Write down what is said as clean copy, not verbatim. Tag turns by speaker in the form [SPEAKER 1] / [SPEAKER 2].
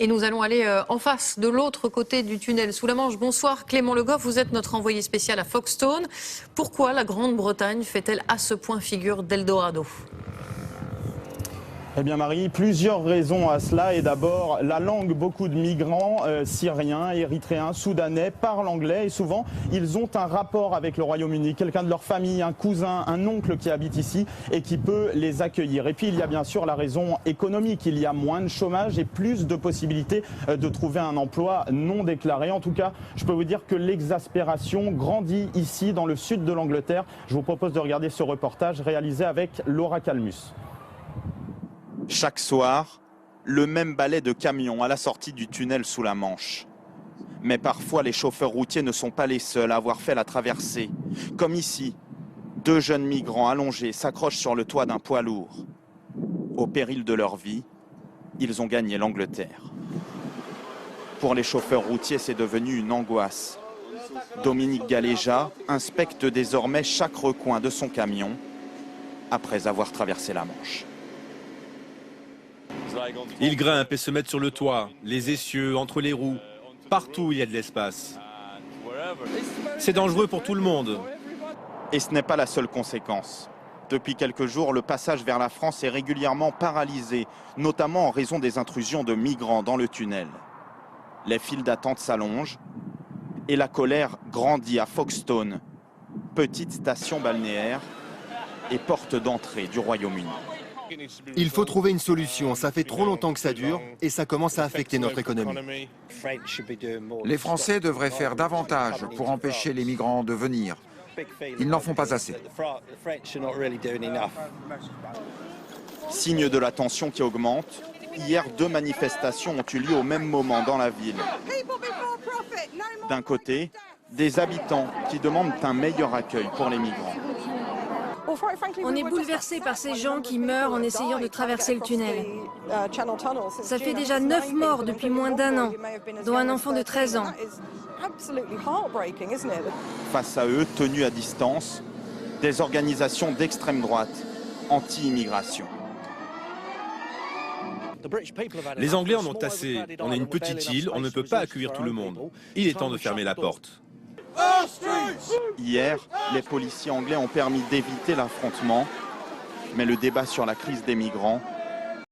[SPEAKER 1] Et nous allons aller en face, de l'autre côté du tunnel sous la Manche. Bonsoir Clément Le Goff, vous êtes notre envoyé spécial à Folkestone. Pourquoi la Grande-Bretagne fait-elle à ce point figure d'Eldorado ?
[SPEAKER 2] Eh bien Marie, plusieurs raisons à cela. Et d'abord, la langue. Beaucoup de migrants syriens, érythréens, soudanais parlent anglais et souvent ils ont un rapport avec le Royaume-Uni. Quelqu'un de leur famille, un cousin, un oncle qui habite ici et qui peut les accueillir. Et puis il y a bien sûr la raison économique. Il y a moins de chômage et plus de possibilités de trouver un emploi non déclaré. En tout cas, je peux vous dire que l'exaspération grandit ici dans le sud de l'Angleterre. Je vous propose de regarder ce reportage réalisé avec Laura Calmus.
[SPEAKER 3] Chaque soir, le même balai de camions à la sortie du tunnel sous la Manche. Mais parfois, les chauffeurs routiers ne sont pas les seuls à avoir fait la traversée. Comme ici, 2 jeunes migrants allongés s'accrochent sur le toit d'un poids lourd. Au péril de leur vie, ils ont gagné l'Angleterre. Pour les chauffeurs routiers, c'est devenu une angoisse. Dominique Galéja inspecte désormais chaque recoin de son camion après avoir traversé la Manche.
[SPEAKER 4] Ils grimpent et se mettent sur le toit, les essieux, entre les roues. Partout il y a de l'espace. C'est dangereux pour tout le monde.
[SPEAKER 3] Et ce n'est pas la seule conséquence. Depuis quelques jours, le passage vers la France est régulièrement paralysé, notamment en raison des intrusions de migrants dans le tunnel. Les files d'attente s'allongent et la colère grandit à Folkestone, petite station balnéaire et porte d'entrée du Royaume-Uni.
[SPEAKER 5] Il faut trouver une solution, ça fait trop longtemps que ça dure et ça commence à affecter notre économie.
[SPEAKER 6] Les Français devraient faire davantage pour empêcher les migrants de venir. Ils n'en font pas assez.
[SPEAKER 3] Signe de la tension qui augmente, hier 2 manifestations ont eu lieu au même moment dans la ville. D'un côté, des habitants qui demandent un meilleur accueil pour les migrants.
[SPEAKER 7] On est bouleversé par ces gens qui meurent en essayant de traverser le tunnel. Ça fait déjà 9 morts depuis moins d'1 an, dont un enfant de 13 ans.
[SPEAKER 3] Face à eux, tenus à distance, des organisations d'extrême droite, anti-immigration.
[SPEAKER 4] Les Anglais en ont assez. On est une petite île, on ne peut pas accueillir tout le monde. Il est temps de fermer la porte.
[SPEAKER 3] Hier, les policiers anglais ont permis d'éviter l'affrontement, mais le débat sur la crise des migrants